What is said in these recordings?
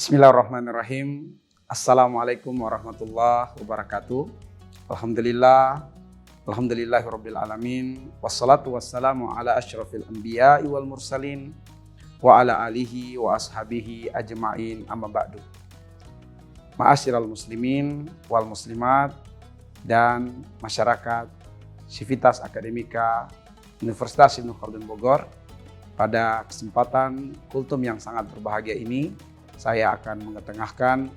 Bismillahirrahmanirrahim. Assalamualaikum warahmatullahi wabarakatuh. Alhamdulillahirabbil alamin. Wassalatu wassalamu ala asyrafil anbiya'i wal mursalin wa ala alihi wa ashabihi ajma'in, amma ba'du. Ma'asyiral muslimin wal muslimat dan masyarakat Sivitas Akademika Universitas Ibnu Khaldun Bogor. Pada kesempatan kultum yang sangat berbahagia ini, saya akan mengetengahkan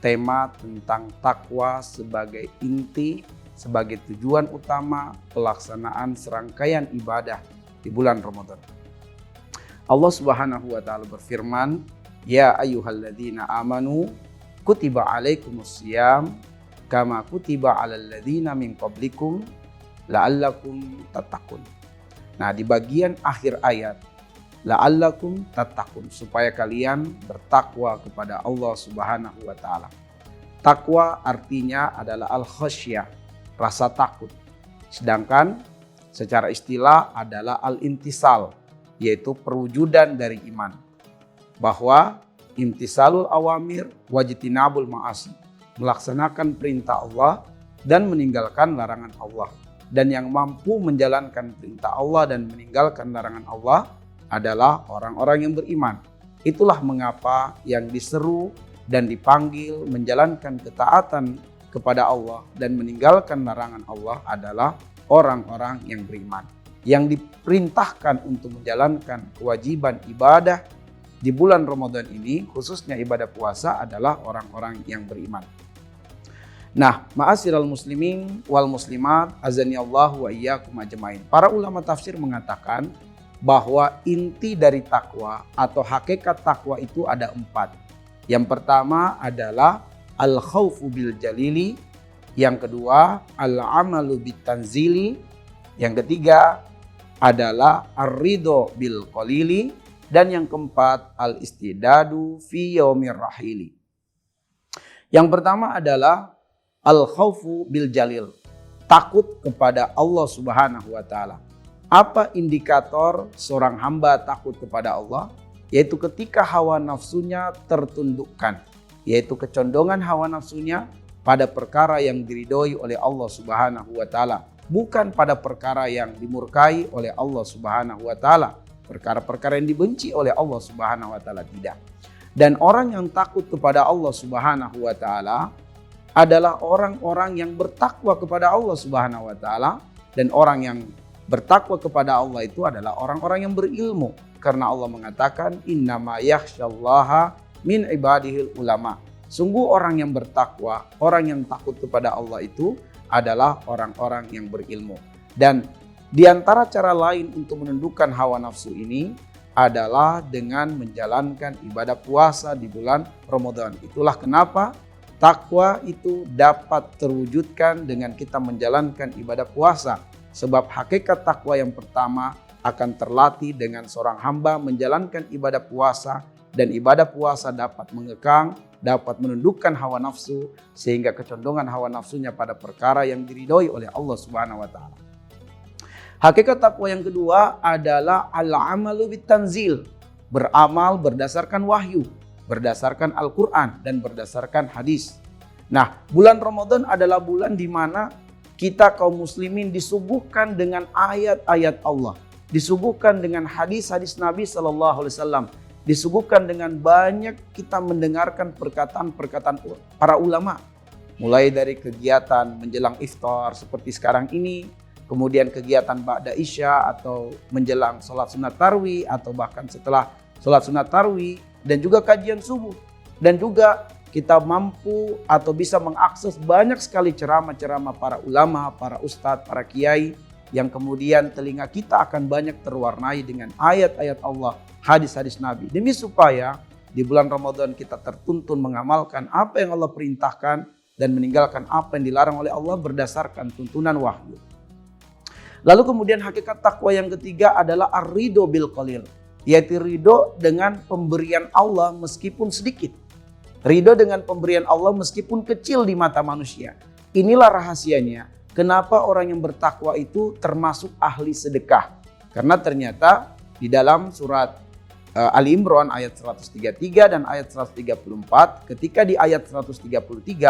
tema tentang takwa sebagai inti, sebagai tujuan utama pelaksanaan serangkaian ibadah di bulan Ramadan. Allah Subhanahu wa taala berfirman, "Ya ayyuhalladzina amanu kutiba alaikumusiyam kama kutiba alal ladzina min qablikum la'allakum tattaqun." Nah, di bagian akhir ayat la'allakum tattaqun, supaya kalian bertakwa kepada Allah Subhanahu wa taala. Takwa artinya adalah al-khasyah, rasa takut. Sedangkan secara istilah adalah al-intisal, yaitu perwujudan dari iman. Bahwa imtisalul awamir wajtinabul ma'asi, melaksanakan perintah Allah dan meninggalkan larangan Allah. Dan yang mampu menjalankan perintah Allah dan meninggalkan larangan Allah adalah orang-orang yang beriman. Itulah mengapa yang diseru dan dipanggil menjalankan ketaatan kepada Allah dan meninggalkan larangan Allah adalah orang-orang yang beriman. Yang diperintahkan untuk menjalankan kewajiban ibadah di bulan Ramadan ini, khususnya ibadah puasa, adalah orang-orang yang beriman. Nah, ma'asyiral muslimin wal muslimat, azanillahu wa iyyakum ajmain. Para ulama tafsir mengatakan bahwa inti dari takwa atau hakikat takwa itu ada 4. Yang pertama adalah al-khaufu bil jalili, yang kedua al-amalu bit tanzili, yang ketiga adalah ar-ridho bil qalili, dan yang keempat al-istidadu fi yaumir rahili. Yang pertama adalah al-khaufu bil jalil, takut kepada Allah Subhanahu wa taala. Apa indikator seorang hamba takut kepada Allah? Yaitu ketika hawa nafsunya tertundukkan, yaitu kecondongan hawa nafsunya pada perkara yang diridhoi oleh Allah Subhanahu wa taala, bukan pada perkara yang dimurkai oleh Allah Subhanahu wa taala, perkara-perkara yang dibenci oleh Allah Subhanahu wa taala, tidak. Dan orang yang takut kepada Allah Subhanahu wa taala adalah orang-orang yang bertakwa kepada Allah Subhanahu wa taala, dan orang yang bertakwa kepada Allah itu adalah orang-orang yang berilmu, karena Allah mengatakan innama yakhsyallaha min ibadihil ulama. Sungguh orang yang bertakwa, orang yang takut kepada Allah itu adalah orang-orang yang berilmu. Dan di antara cara lain untuk menundukkan hawa nafsu ini adalah dengan menjalankan ibadah puasa di bulan Ramadan. Itulah kenapa takwa itu dapat terwujudkan dengan kita menjalankan ibadah puasa. Sebab hakikat takwa yang pertama akan terlatih dengan seorang hamba menjalankan ibadah puasa, dan ibadah puasa dapat mengekang, dapat menundukkan hawa nafsu, sehingga kecondongan hawa nafsunya pada perkara yang diridhoi oleh Allah Subhanahu wa taala. Hakikat takwa yang kedua adalah al-amalu bit tanzil, beramal berdasarkan wahyu, berdasarkan Al-Qur'an dan berdasarkan hadis. Nah, bulan Ramadan adalah bulan di mana kita kaum muslimin disuguhkan dengan ayat-ayat Allah, disuguhkan dengan hadis-hadis Nabi SAW, disuguhkan dengan banyak kita mendengarkan perkataan-perkataan para ulama. Mulai dari kegiatan menjelang iftar seperti sekarang ini, kemudian kegiatan ba'da isya atau menjelang sholat sunat tarwih, atau bahkan setelah sholat sunat tarwih, dan juga kajian subuh. Dan juga kita mampu atau bisa mengakses banyak sekali ceramah-ceramah para ulama, para ustadz, para kiai, yang kemudian telinga kita akan banyak terwarnai dengan ayat-ayat Allah, hadis-hadis Nabi. Demi supaya di bulan Ramadan kita tertuntun mengamalkan apa yang Allah perintahkan dan meninggalkan apa yang dilarang oleh Allah berdasarkan tuntunan wahyu. Lalu kemudian hakikat takwa yang ketiga adalah ar-ridho bil qalil, yaitu ridho dengan pemberian Allah meskipun sedikit. Ridho dengan pemberian Allah meskipun kecil di mata manusia. Inilah rahasianya kenapa orang yang bertakwa itu termasuk ahli sedekah. Karena ternyata di dalam surat Ali Imran ayat 133 dan ayat 134. Ketika di ayat 133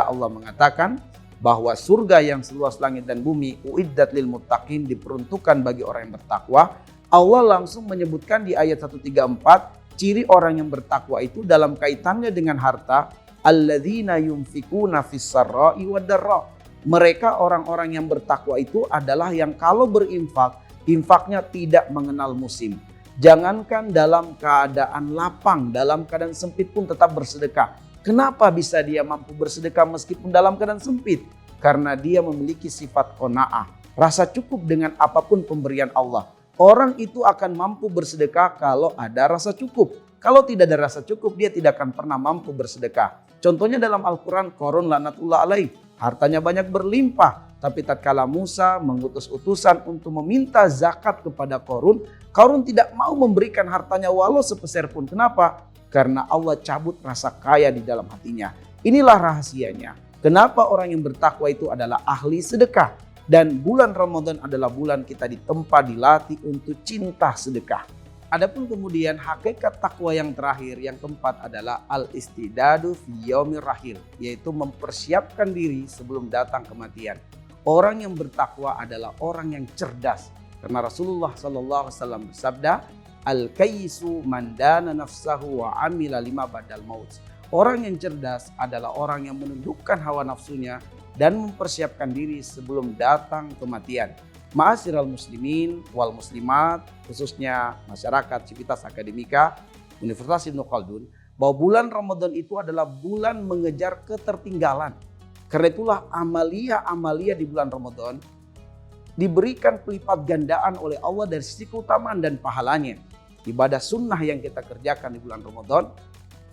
Allah mengatakan bahwa surga yang seluas langit dan bumi uiddat lil muttaqin, diperuntukkan bagi orang yang bertakwa. Allah langsung menyebutkan di ayat 134 ciri orang yang bertakwa itu dalam kaitannya dengan harta. Alladzina yunfikuna fis sarra'i wad dharra. Mereka orang-orang yang bertakwa itu adalah yang kalau berinfak, infaknya tidak mengenal musim. Jangankan dalam keadaan lapang, dalam keadaan sempit pun tetap bersedekah. Kenapa bisa dia mampu bersedekah meskipun dalam keadaan sempit? Karena dia memiliki sifat qanaah, rasa cukup dengan apapun pemberian Allah. Orang itu akan mampu bersedekah kalau ada rasa cukup. Kalau tidak ada rasa cukup, dia tidak akan pernah mampu bersedekah. Contohnya dalam Al-Quran, Qarun laknatullah alaih. Hartanya banyak berlimpah, tapi tatkala Musa mengutus utusan untuk meminta zakat kepada Qarun, Qarun tidak mau memberikan hartanya walau sepeser pun. Kenapa? Karena Allah cabut rasa kaya di dalam hatinya. Inilah rahasianya. Kenapa orang yang bertakwa itu adalah ahli sedekah. Dan bulan Ramadan adalah bulan kita ditempa, dilatih untuk cinta sedekah. Adapun kemudian hakikat takwa yang terakhir, yang keempat adalah al-istidadu fi yaumir rahil, yaitu mempersiapkan diri sebelum datang kematian. Orang yang bertakwa adalah orang yang cerdas. Karena Rasulullah SAW bersabda, al-kayyisu man dana nafsahu wa amila lima badal maut. Orang yang cerdas adalah orang yang menundukkan hawa nafsunya dan mempersiapkan diri sebelum datang kematian. Ma'asyiral muslimin wal muslimat, khususnya masyarakat Civitas Akademika Universitas Ibnu Khaldun, bahwa bulan Ramadan itu adalah bulan mengejar ketertinggalan. Karena itulah amalia-amalia di bulan Ramadan diberikan pelipat gandaan oleh Allah dari sisi keutamaan dan pahalanya. Ibadah sunnah yang kita kerjakan di bulan Ramadan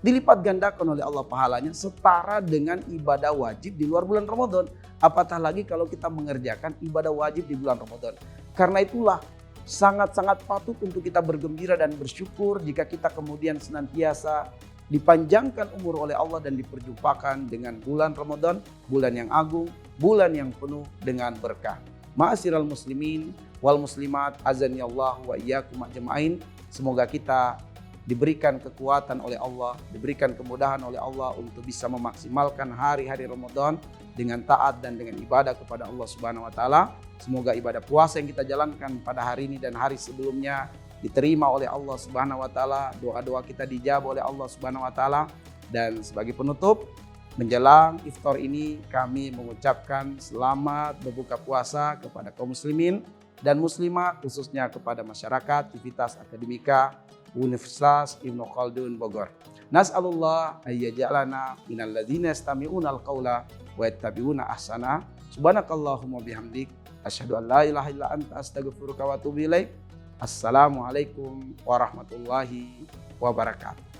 dilipat gandakan oleh Allah pahalanya setara dengan ibadah wajib di luar bulan Ramadan. Apatah lagi kalau kita mengerjakan ibadah wajib di bulan Ramadan. Karena itulah sangat-sangat patut untuk kita bergembira dan bersyukur jika kita kemudian senantiasa dipanjangkan umur oleh Allah dan diperjumpakan dengan bulan Ramadan, bulan yang agung, bulan yang penuh dengan berkah. Ma'asyiral muslimin wal muslimat, azani Allah wa iyyakum ajma'in. Semoga kita diberikan kekuatan oleh Allah, diberikan kemudahan oleh Allah untuk bisa memaksimalkan hari-hari Ramadan dengan taat dan dengan ibadah kepada Allah Subhanahu wa taala. Semoga ibadah puasa yang kita jalankan pada hari ini dan hari sebelumnya diterima oleh Allah Subhanahu wa taala, doa-doa kita dijawab oleh Allah Subhanahu wa taala. Dan sebagai penutup, menjelang iftar ini kami mengucapkan selamat berbuka puasa kepada kaum muslimin dan muslimat, khususnya kepada masyarakat Civitas Akademika Universitas Ibnu Khaldun Bogor. Nas'alullah ayyaj'alana minal ladzina yastami'una al-qaula wa yattabi'una ahsana. Subhanakallahumma bihamdik asyhadu an la ilaha illa anta astaghfiruka wa atubu ilaik. Assalamualaikum warahmatullahi wabarakatuh.